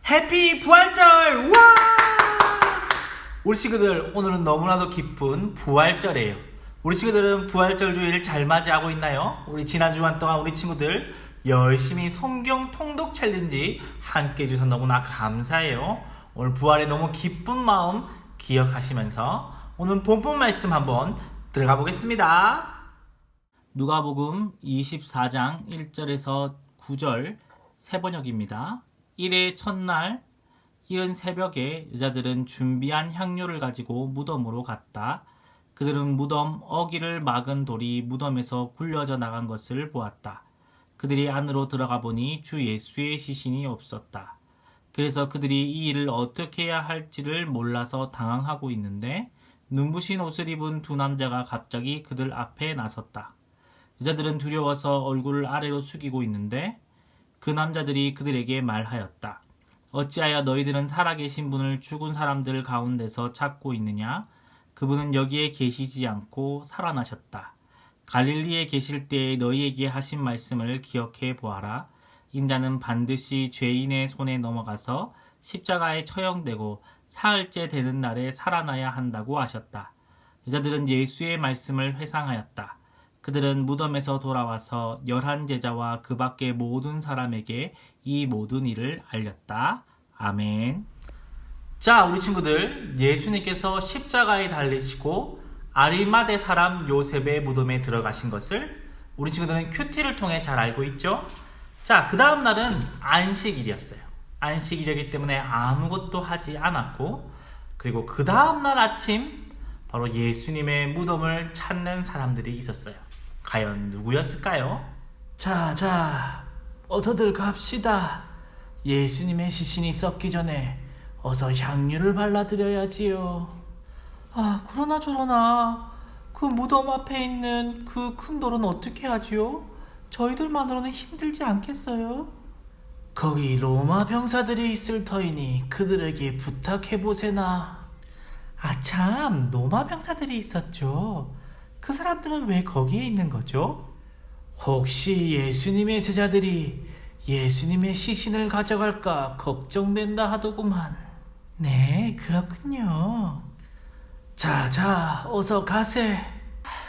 해피 부활절! 와! 우리 친구들, 오늘은 너무나도 기쁜 부활절이에요. 우리 친구들은 부활절 주일 잘 맞이하고 있나요? 우리 지난 주간 동안 우리 친구들 열심히 성경 통독 챌린지 함께 해주셔서 너무나 감사해요. 오늘 부활의 너무 기쁜 마음 기억하시면서 오늘 본문 말씀 한번 들어가 보겠습니다. 누가복음 24장 1절에서 9절 세번역입니다. 일의 첫날 이른 새벽에 여자들은 준비한 향료를 가지고 무덤으로 갔다. 그들은 무덤 어귀를 막은 돌이 무덤에서 굴려져 나간 것을 보았다. 그들이 안으로 들어가 보니 주 예수의 시신이 없었다. 그래서 그들이 이 일을 어떻게 해야 할지를 몰라서 당황하고 있는데 눈부신 옷을 입은 두 남자가 갑자기 그들 앞에 나섰다. 여자들은 두려워서 얼굴을 아래로 숙이고 있는데 그 남자들이 그들에게 말하였다. 어찌하여 너희들은 살아계신 분을 죽은 사람들 가운데서 찾고 있느냐? 그분은 여기에 계시지 않고 살아나셨다. 갈릴리에 계실 때에 너희에게 하신 말씀을 기억해 보아라. 인자는 반드시 죄인의 손에 넘어가서 십자가에 처형되고 사흘째 되는 날에 살아나야 한다고 하셨다. 여자들은 예수의 말씀을 회상하였다. 그들은 무덤에서 돌아와서 11 제자와 그 밖의 모든 사람에게 이 모든 일을 알렸다. 아멘. 자, 우리 친구들, 예수님께서 십자가에 달리시고 아리마대 사람 요셉의 무덤에 들어가신 것을 우리 친구들은 큐티를 통해 잘 알고 있죠? 자, 그 다음 날은 안식일이었어요. 안식일이기 때문에 아무것도 하지 않았고, 그리고 그 다음 날 아침 바로 예수님의 무덤을 찾는 사람들이 있었어요. 과연 누구였을까요? 자, 어서들 갑시다. 예수님의 시신이 썩기 전에 어서 향유를 발라드려야지요. 아, 그러나 저러나 그 무덤 앞에 있는 그 큰 돌은 어떻게 하지요? 저희들만으로는 힘들지 않겠어요? 거기 로마 병사들이 있을 터이니 그들에게 부탁해보세나. 아참, 로마 병사들이 있었죠. 그 사람들은 왜 거기에 있는 거죠? 혹시 예수님의 제자들이 예수님의 시신을 가져갈까 걱정된다 하더구만. 네, 그렇군요. 자, 어서 가세.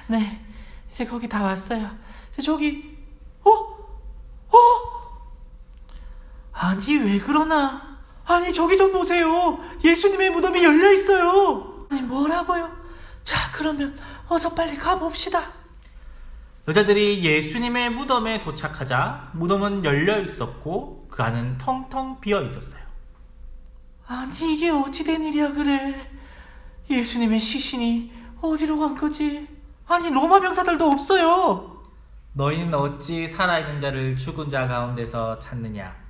네, 이제 거기 다 왔어요. 이제 저기, 아니, 왜 그러나? 아니, 저기 좀 보세요. 예수님의 무덤이 열려 있어요. 아니, 뭐라고요? 자, 그러면 어서 빨리 가봅시다. 여자들이 예수님의 무덤에 도착하자 무덤은 열려 있었고 그 안은 텅텅 비어 있었어요. 아니, 이게 어찌 된 일이야 그래? 예수님의 시신이 어디로 간 거지? 아니, 로마 병사들도 없어요. 너희는 어찌 살아있는 자를 죽은 자 가운데서 찾느냐?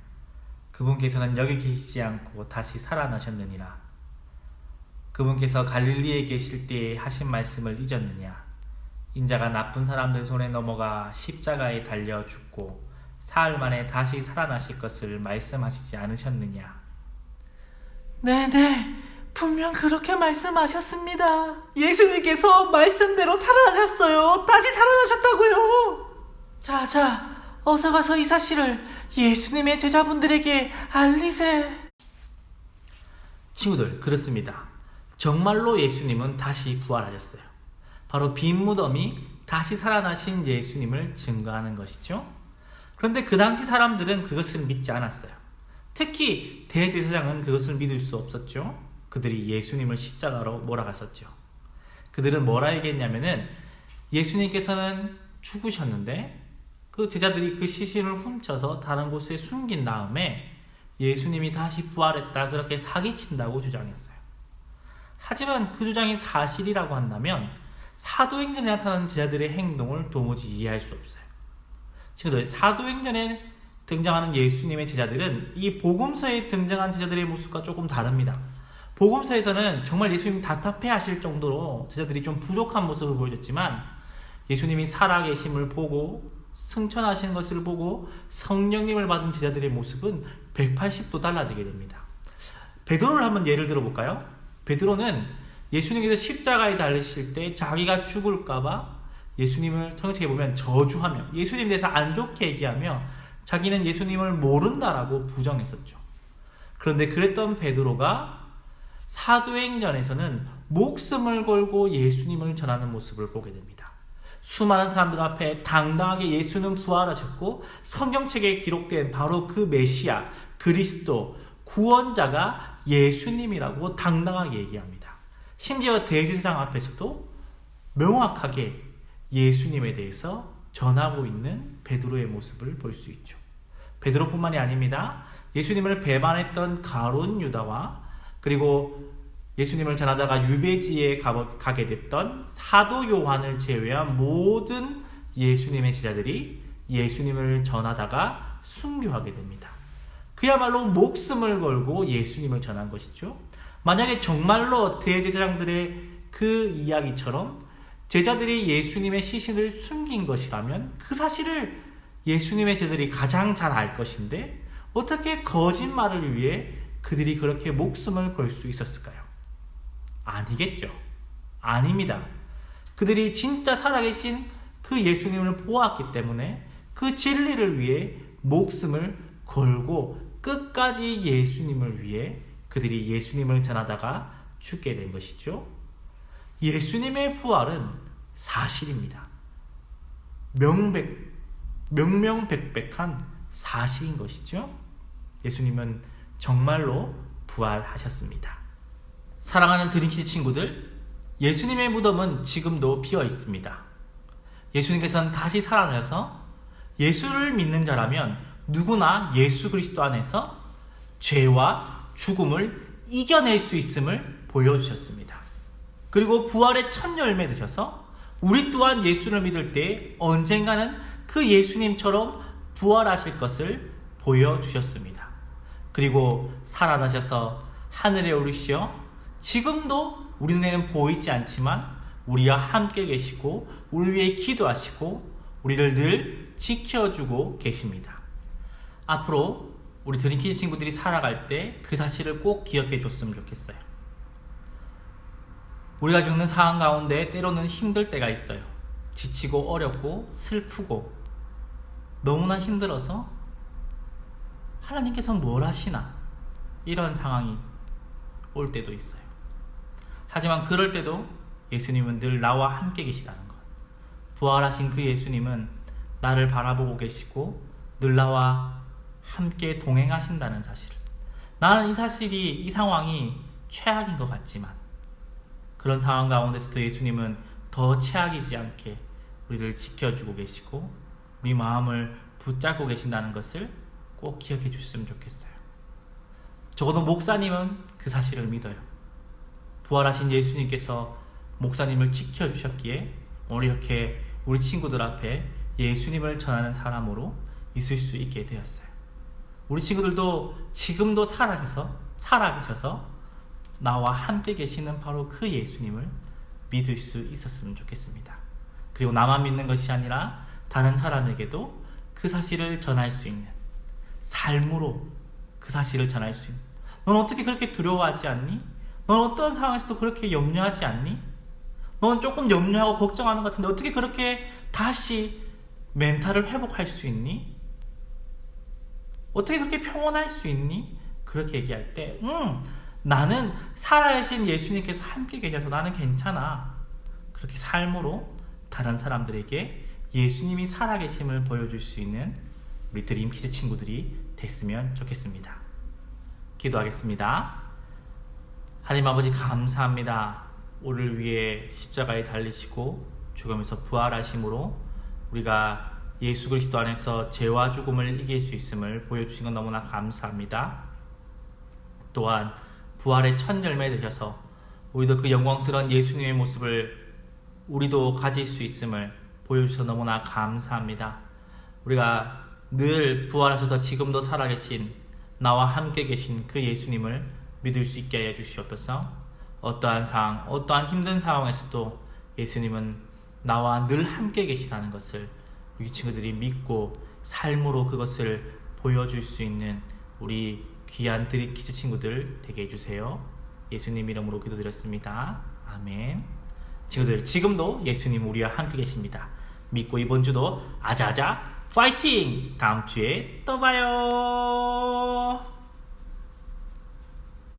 그분께서는 여기 계시지 않고 다시 살아나셨느니라. 그분께서 갈릴리에 계실 때에 하신 말씀을 잊었느냐? 인자가 나쁜 사람들 손에 넘어가 십자가에 달려 죽고 사흘 만에 다시 살아나실 것을 말씀하시지 않으셨느냐? 네네, 분명 그렇게 말씀하셨습니다. 예수님께서 말씀대로 살아나셨어요. 다시 살아나셨다고요. 자, 어서 가서 이 사실을 예수님의 제자분들에게 알리세. 친구들, 그렇습니다. 정말로 예수님은 다시 부활하셨어요. 바로 빈 무덤이 다시 살아나신 예수님을 증거하는 것이죠. 그런데 그 당시 사람들은 그것을 믿지 않았어요. 특히 대제사장은 그것을 믿을 수 없었죠. 그들이 예수님을 십자가로 몰아갔었죠. 그들은 뭐라 얘기했냐면은 예수님께서는 죽으셨는데 그 제자들이 그 시신을 훔쳐서 다른 곳에 숨긴 다음에 예수님이 다시 부활했다, 그렇게 사기친다고 주장했어요. 하지만 그 주장이 사실이라고 한다면 사도행전에 나타나는 제자들의 행동을 도무지 이해할 수 없어요. 친구들, 사도행전에 등장하는 예수님의 제자들은 이 복음서에 등장한 제자들의 모습과 조금 다릅니다. 복음서에서는 정말 예수님이 답답해 하실 정도로 제자들이 좀 부족한 모습을 보여줬지만 예수님이 살아계심을 보고 승천하시는 것을 보고 성령님을 받은 제자들의 모습은 180도 달라지게 됩니다. 베드로를 한번 예를 들어볼까요? 베드로는 예수님께서 십자가에 달리실 때 자기가 죽을까봐 예수님을 성경책에 보면 저주하며 예수님에 대해서 안 좋게 얘기하며 자기는 예수님을 모른다라고 부정했었죠. 그런데 그랬던 베드로가 사도행전에서는 목숨을 걸고 예수님을 전하는 모습을 보게 됩니다. 수많은 사람들 앞에 당당하게 예수는 부활하셨고 성경책에 기록된 바로 그 메시아, 그리스도, 구원자가 예수님이라고 당당하게 얘기합니다. 심지어 대제사장 앞에서도 명확하게 예수님에 대해서 전하고 있는 베드로의 모습을 볼 수 있죠. 베드로뿐만이 아닙니다. 예수님을 배반했던 가룟 유다와 그리고 예수님을 전하다가 유배지에 가게 됐던 사도 요한을 제외한 모든 예수님의 제자들이 예수님을 전하다가 순교하게 됩니다. 그야말로 목숨을 걸고 예수님을 전한 것이죠. 만약에 정말로 대제사장들의 그 이야기처럼 제자들이 예수님의 시신을 숨긴 것이라면 그 사실을 예수님의 제자들이 가장 잘 알 것인데 어떻게 거짓말을 위해 그들이 그렇게 목숨을 걸 수 있었을까요? 아니겠죠. 아닙니다. 그들이 진짜 살아계신 그 예수님을 보았기 때문에 그 진리를 위해 목숨을 걸고 끝까지 예수님을 위해 그들이 예수님을 전하다가 죽게 된 것이죠. 예수님의 부활은 사실입니다. 명명백백한 사실인 것이죠. 예수님은 정말로 부활하셨습니다. 사랑하는 드림키즈 친구들, 예수님의 무덤은 지금도 비어 있습니다. 예수님께서는 다시 살아나셔서 예수를 믿는 자라면 누구나 예수 그리스도 안에서 죄와 죽음을 이겨낼 수 있음을 보여주셨습니다. 그리고 부활의 첫 열매 되셔서 우리 또한 예수를 믿을 때 언젠가는 그 예수님처럼 부활하실 것을 보여주셨습니다. 그리고 살아나셔서 하늘에 오르시어 지금도 우리 눈에는 보이지 않지만 우리와 함께 계시고 우리 위해 기도하시고 우리를 늘 지켜주고 계십니다. 앞으로 우리 드림키즈 친구들이 살아갈 때 그 사실을 꼭 기억해 줬으면 좋겠어요. 우리가 겪는 상황 가운데 때로는 힘들 때가 있어요. 지치고 어렵고 슬프고 너무나 힘들어서 하나님께서 뭘 하시나 이런 상황이 올 때도 있어요. 하지만 그럴 때도 예수님은 늘 나와 함께 계시다는 것. 부활하신 그 예수님은 나를 바라보고 계시고 늘 나와 함께 동행하신다는 사실. 나는 이 상황이 최악인 것 같지만 그런 상황 가운데서도 예수님은 더 최악이지 않게 우리를 지켜주고 계시고 우리 마음을 붙잡고 계신다는 것을 꼭 기억해 주셨으면 좋겠어요. 적어도 목사님은 그 사실을 믿어요. 부활하신 예수님께서 목사님을 지켜주셨기에 오늘 이렇게 우리 친구들 앞에 예수님을 전하는 사람으로 있을 수 있게 되었어요. 우리 친구들도 지금도 살아계셔서 나와 함께 계시는 바로 그 예수님을 믿을 수 있었으면 좋겠습니다. 그리고 나만 믿는 것이 아니라 다른 사람에게도 그 사실을 전할 수 있는 삶으로 그 사실을 전할 수 있는. 넌 어떻게 그렇게 두려워하지 않니? 넌 어떤 상황에서도 그렇게 염려하지 않니? 넌 조금 염려하고 걱정하는 것 같은데 어떻게 그렇게 다시 멘탈을 회복할 수 있니? 어떻게 그렇게 평온할 수 있니? 그렇게 얘기할 때 나는 살아계신 예수님께서 함께 계셔서 나는 괜찮아. 그렇게 삶으로 다른 사람들에게 예수님이 살아계심을 보여줄 수 있는 우리 드림키즈 친구들이 됐으면 좋겠습니다. 기도하겠습니다. 하나님 아버지 감사합니다. 우리를 위해 십자가에 달리시고 죽으면서 부활하심으로 우리가 예수 그리스도 안에서 죄와 죽음을 이길 수 있음을 보여주신 건 너무나 감사합니다. 또한 부활의 첫 열매 되셔서 우리도 그 영광스러운 예수님의 모습을 우리도 가질 수 있음을 보여주셔서 너무나 감사합니다. 우리가 늘 부활하셔서 지금도 살아계신 나와 함께 계신 그 예수님을 믿을 수 있게 하여 주시옵소서. 어떠한 상황, 어떠한 힘든 상황에서도 예수님은 나와 늘 함께 계시다는 것을 우리 친구들이 믿고 삶으로 그것을 보여줄 수 있는 우리 귀한 드림키즈 친구들 되게 해주세요. 예수님 이름으로 기도드렸습니다. 아멘. 친구들, 지금도 예수님 우리와 함께 계십니다. 믿고 이번 주도 아자아자 파이팅! 다음 주에 또 봐요.